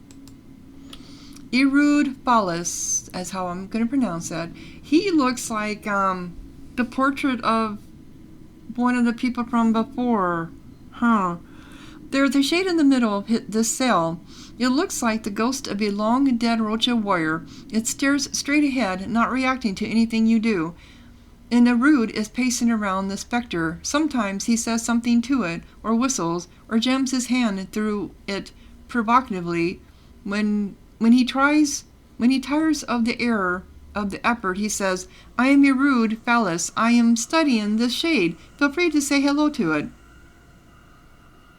Speaker 1: Erudico, as how I'm going to pronounce that. He looks like the portrait of one of the people from before. There's a shade in the middle of this cell. It looks like the ghost of a long-dead Rocha warrior. It stares straight ahead, not reacting to anything you do. And Erud is pacing around the specter. Sometimes he says something to it, or whistles, or jams his hand through it provocatively. When he tires of the error of the effort, he says, "I am Erudico. I am studying this shade. Feel free to say hello to it."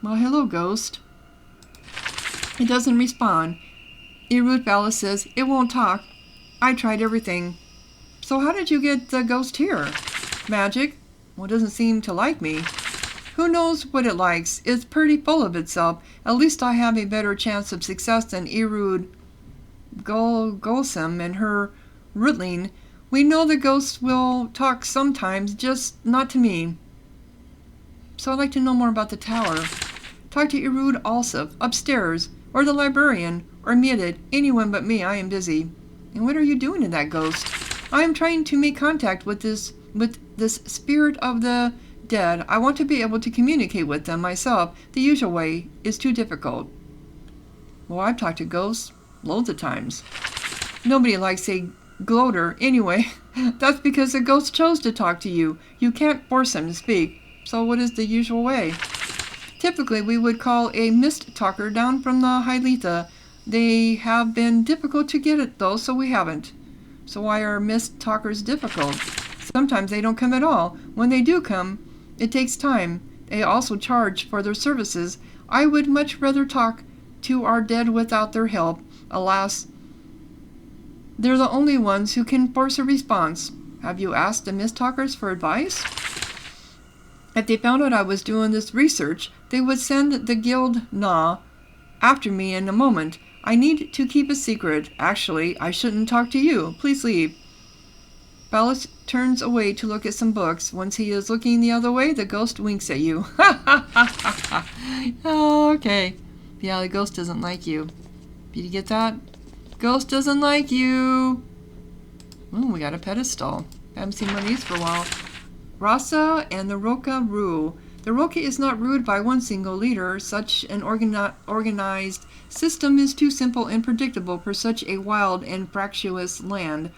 Speaker 1: Well, hello, ghost. It doesn't respond. Erudico says, "It won't talk. I tried everything." So how did you get the ghost here? Magic? Well, it doesn't seem to like me. Who knows what it likes? It's pretty full of itself. At least I have a better chance of success than Erudico and her Rutling. We know the ghosts will talk sometimes, just not to me. So I'd like to know more about the tower. Talk to Erud also, upstairs, or the librarian, or Medit, anyone but me. I am busy. And what are you doing to that ghost? I am trying to make contact with this spirit of the dead. I want to be able to communicate with them myself. The usual way is too difficult. Well, I've talked to ghosts loads of times. Nobody likes a gloater anyway. That's because the ghost chose to talk to you. You can't force them to speak. So what is the usual way? Typically, we would call a mist talker down from the Hyletha. They have been difficult to get at, though, so we haven't. So why are mist talkers difficult? Sometimes they don't come at all. When they do come, it takes time. They also charge for their services. I would much rather talk to our dead without their help. Alas, they're the only ones who can force a response. Have you asked the mist talkers for advice? If they found out I was doing this research, they would send the guild after me in a moment. I need to keep a secret. Actually, I shouldn't talk to you. Please leave. Ballas turns away to look at some books. Once he is looking the other way, the ghost winks at you. Oh, okay. Yeah, the ghost doesn't like you. Did you get that? Ghost doesn't like you. Oh, we got a pedestal. I haven't seen one of these for a while. Rasa and the Roca rule. The Roca is not ruled by one single leader. Such an organized system is too simple and predictable for such a wild and fractious land.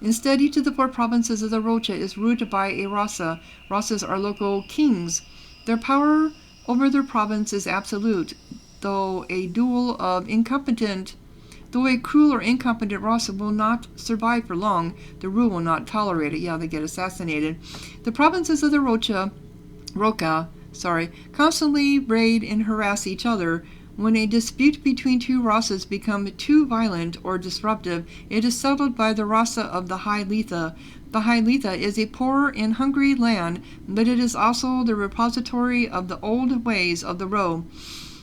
Speaker 1: Instead, each of the 4 provinces of the Rocha is ruled by a Rasa. Rasas are local kings. Their power over their province is absolute, though a cruel or incompetent Rasa will not survive for long. The rule will not tolerate it. Yeah, they get assassinated. The provinces of the Roca, constantly raid and harass each other. When a dispute between two Rasas becomes too violent or disruptive, it is settled by the Rasa of the High Letha. The High Letha is a poor and hungry land, but it is also the repository of the old ways of the Ro.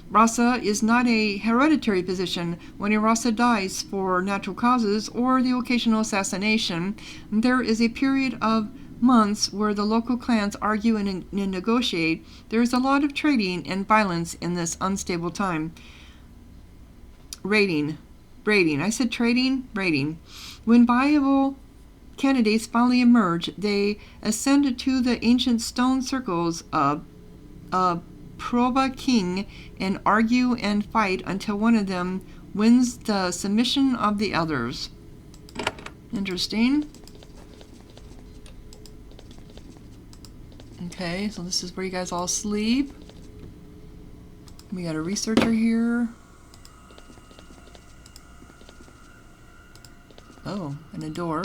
Speaker 1: Rasa is not a hereditary position. When a Rasa dies for natural causes or the occasional assassination, there is a period of months where the local clans argue and negotiate. There is a lot of trading and violence in this unstable time. Braiding. I said trading? Braiding. When viable candidates finally emerge, they ascend to the ancient stone circles of Proba King and argue and fight until one of them wins the submission of the others. Interesting. Okay, so this is where you guys all sleep. We got a researcher here. Oh, and a door.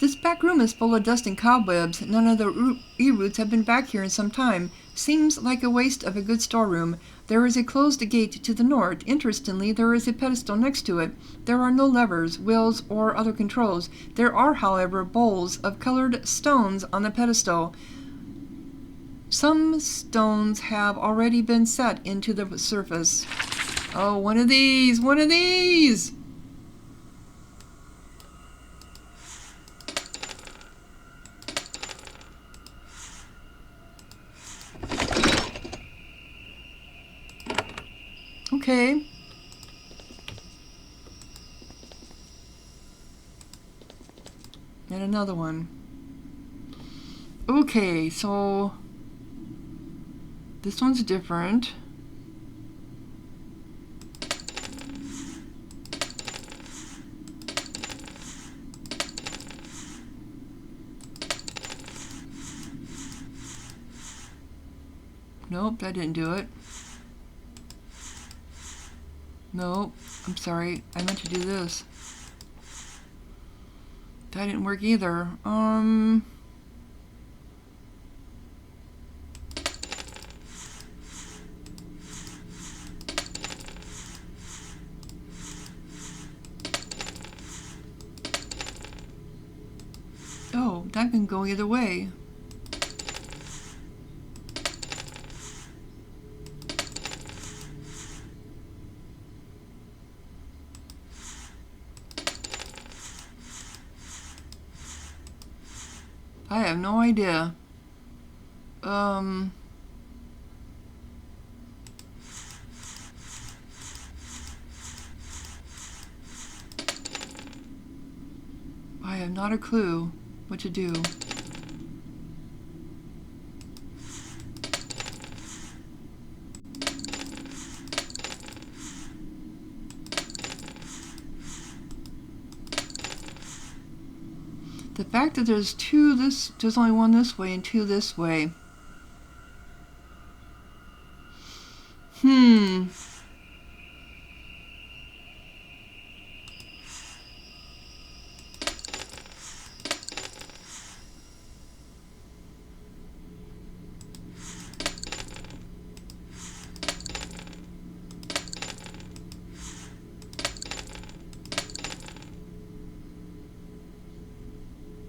Speaker 1: This back room is full of dust and cobwebs. None of the Eruds have been back here in some time. Seems like a waste of a good storeroom. There is a closed gate to the north. Interestingly, there is a pedestal next to it. There are no levers, wheels, or other controls. There are, however, bowls of colored stones on the pedestal. Some stones have already been set into the surface. Oh, one of these! One of these! Okay. And another one. Okay, so this one's different. Nope, that didn't do it. Nope, I'm sorry. I meant to do this. That didn't work either. Oh, that can go either way. I have no idea. I have not a clue what to do. The fact that there's there's only one this way and two this way.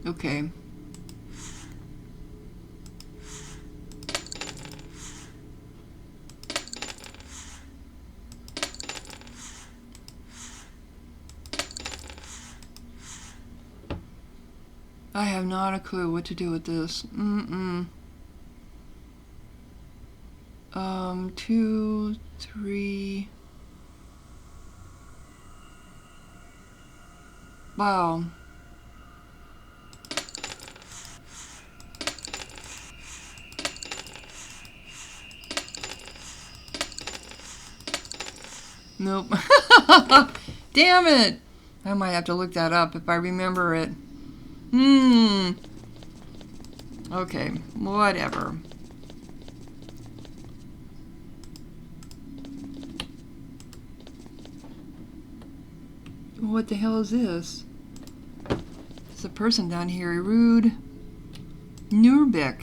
Speaker 1: Okay. I have not a clue what to do with this. 2, 3. Wow. Nope. Damn it! I might have to look that up if I remember it. Okay, whatever. What the hell is this? There's a person down here. Nurbeck.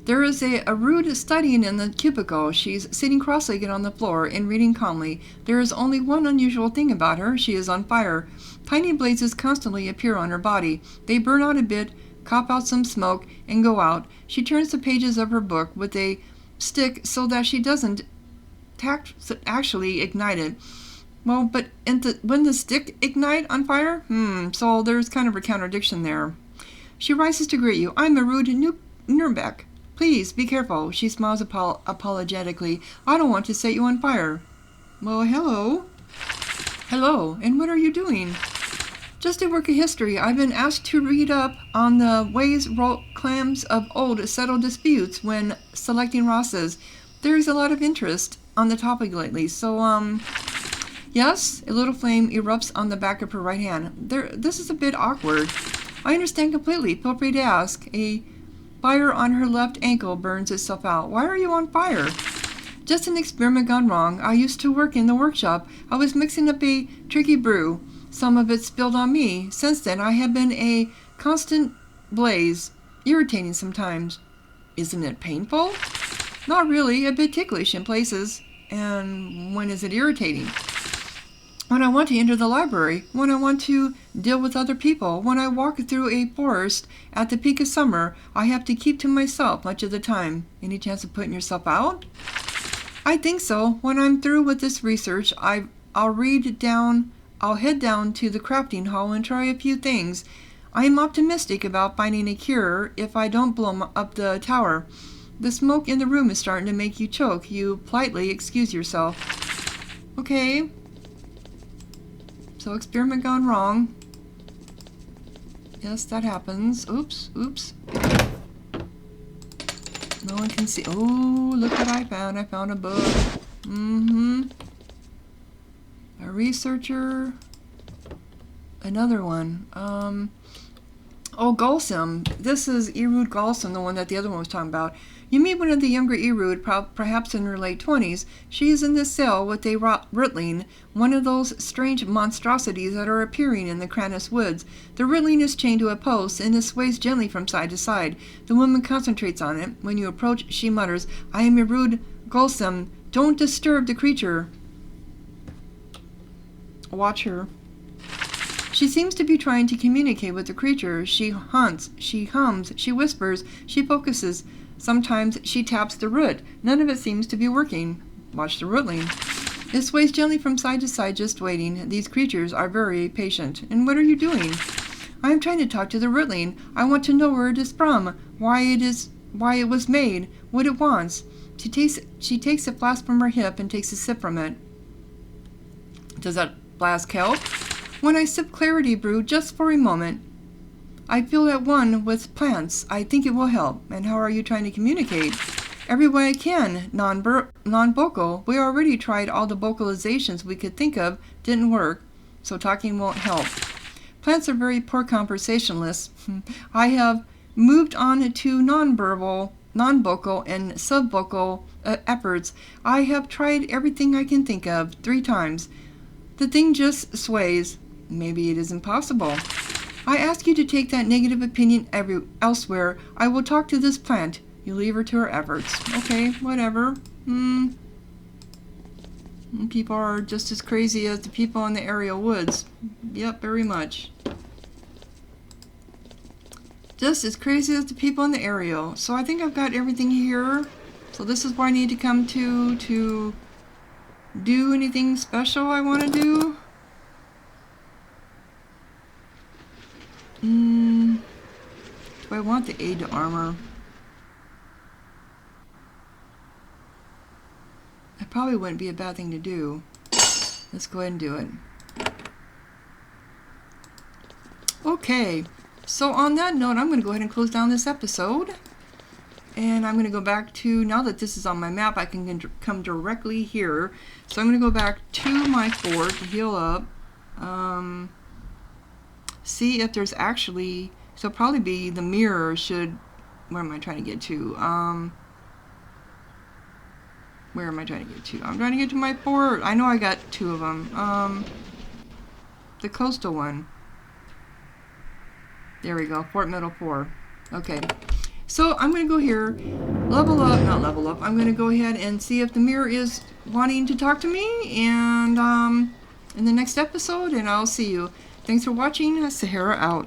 Speaker 1: There is a Erudico studying in the cubicle. She's sitting cross-legged on the floor and reading calmly. There is only one unusual thing about her. She is on fire. Tiny blazes constantly appear on her body. They burn out a bit, cough out some smoke, and go out. She turns the pages of her book with a stick so that she doesn't actually ignite it. Well, but when the stick ignite on fire? So there's kind of a contradiction there. She rises to greet you. I'm Erudico Nuremberg. Please, be careful. She smiles apologetically. I don't want to set you on fire. Well, hello. Hello, and what are you doing? Just a work of history. I've been asked to read up on the ways clams of old settled disputes when selecting Rosses. There is a lot of interest on the topic lately, so, yes, a little flame erupts on the back of her right hand. This is a bit awkward. I understand completely. Feel free to ask. A fire on her left ankle burns itself out. Why are you on fire? Just an experiment gone wrong. I used to work in the workshop. I was mixing up a tricky brew. Some of it spilled on me. Since then, I have been a constant blaze. Irritating sometimes. Isn't it painful? Not really. A bit ticklish in places. And when is it irritating? When I want to enter the library, when I want to deal with other people, when I walk through a forest at the peak of summer, I have to keep to myself much of the time. Any chance of putting yourself out? I think so. When I'm through with this research, I'll head down to the crafting hall and try a few things. I am optimistic about finding a cure if I don't blow up the tower. The smoke in the room is starting to make you choke. You politely excuse yourself. Okay. So experiment gone wrong. Yes, that happens. Oops. No one can see. Oh, look what I found. I found a book. A researcher. Another one. Gulsum. This is Erud Gulsum, the one that the other one was talking about. You meet one of the younger Erud, perhaps in her late 20s. She is in this cell with a Rittling, one of those strange monstrosities that are appearing in the Kranis woods. The Rittling is chained to a post, and it sways gently from side to side. The woman concentrates on it. When you approach, she mutters, I am Erud Gulsum. Don't disturb the creature. Watch her. She seems to be trying to communicate with the creature. She hunts, she hums, she whispers, she focuses. Sometimes she taps the root. None of it seems to be working. Watch the rootling. It sways gently from side to side, just waiting. These creatures are very patient. And what are you doing? I am trying to talk to the rootling. I want to know where it is from, why it was made, what it wants. She takes a flask from her hip and takes a sip from it. Does that flask help? When I sip clarity brew just for a moment, I feel at one with plants. I think it will help. And how are you trying to communicate? Every way I can. Non-vocal. We already tried all the vocalizations we could think of. Didn't work. So talking won't help. Plants are very poor conversationalists. I have moved on to non-vocal and subvocal efforts. I have tried everything I can think of 3 times. The thing just sways. Maybe it is impossible. I ask you to take that negative opinion elsewhere. I will talk to this plant. You leave her to her efforts. Okay, whatever. People are just as crazy as the people in the aerial woods. Yep, very much. Just as crazy as the people in the aerial. So I think I've got everything here. So this is where I need to come to do anything special I want to do. Do I want the aid to armor? That probably wouldn't be a bad thing to do. Let's go ahead and do it. Okay, so on that note, I'm going to go ahead and close down this episode. And I'm going to go back to, now that this is on my map, I can come directly here. So I'm going to go back to my fort to heal up. See if there's actually, so probably be the mirror should, where am I trying to get to? Where am I trying to get to? I'm trying to get to my fort. I know I got 2 of them. The coastal one. There we go, Fort Middle 4. Okay. So I'm going to go here, level up, not level up. I'm going to go ahead and see if the mirror is wanting to talk to me, and in the next episode, and I'll see you. Thanks for watching. Sahara out.